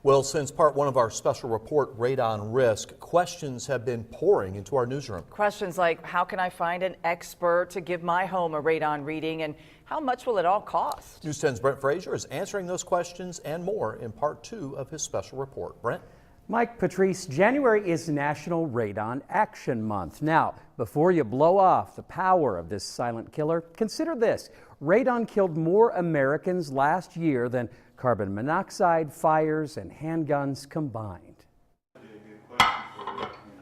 Well, since part one of our special report, Radon Risk, questions have been pouring into our newsroom. Questions like, how can I find an expert to give my home a radon reading, and how much will it all cost? News 10's Brent Frazier is answering those questions and more in part two of his special report. Brent? Mike, Patrice, January is National Radon Action Month. Now, before you blow off the power of this silent killer, consider this. Radon killed more Americans last year than carbon monoxide, fires, and handguns combined.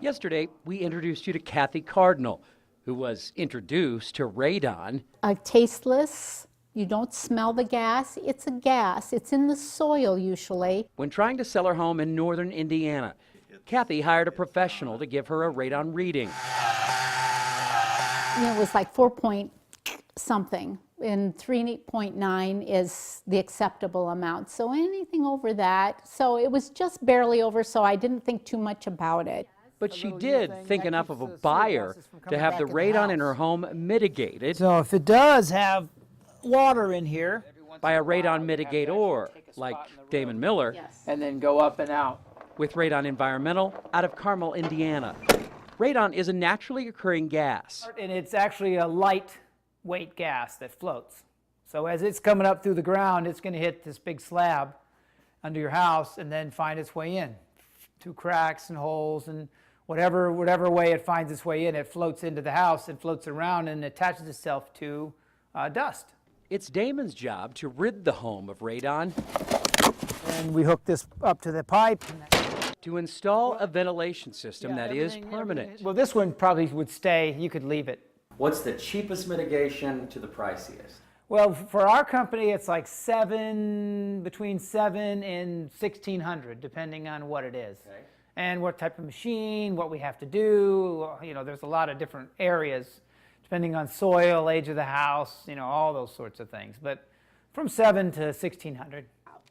Yesterday, we introduced you to Kathy Cardinal, who was introduced to radon. Tasteless. You don't smell the gas. It's a gas. It's in the soil usually. When trying to sell her home in northern Indiana, Kathy hired a professional to give her a radon reading. It was like 4 point something, and 3.9 is the acceptable amount. So anything over that. So it was just barely over, so I didn't think too much about it. But she did think enough of a buyer to have the radon in her home mitigated. So if it does have water in here, by a radon mitigator like Damon Miller, and then go up and out. with Radon Environmental out of Carmel, Indiana. Radon is a naturally occurring gas. And it's actually a lightweight gas that floats. So as it's coming up through the ground, it's going to hit this big slab under your house and then find its way in through cracks and holes, and whatever way it finds its way in, it floats into the house and floats around and attaches itself to dust. It's Damon's job to rid the home of radon, And we hook this up to the pipe. to install a ventilation system that is permanent. Well, this one probably would stay. You could leave it. What's the cheapest mitigation to the priciest? Well, for our company, it's like between $700 and $1,600, depending on what it is. Okay. And what type of machine, what we have to do. You know, there's a lot of different areas, depending on soil, age of the house, you know, all those sorts of things. But from $700 to $1,600.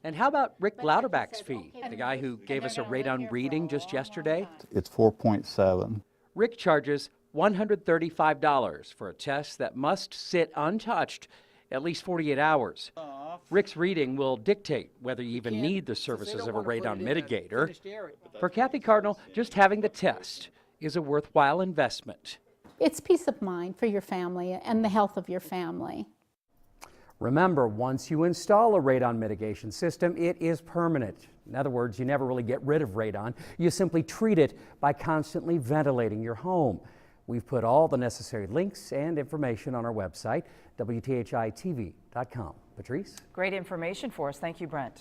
And how about Rick Lauterbach's fee, the guy who gave us a radon reading just yesterday? It's 4.7. Rick charges $135 for a test that must sit untouched at least 48 hours. Rick's reading will dictate whether you even need the services of a radon mitigator. For Kathy Cardinal, just having the test is a worthwhile investment. It's peace of mind for your family and the health of your family. Remember, once you install a radon mitigation system, it is permanent. In other words, you never really get rid of radon. You simply treat it by constantly ventilating your home. We've put all the necessary links and information on our website, WTHI-TV.com. Patrice? Great information for us. Thank you, Brent.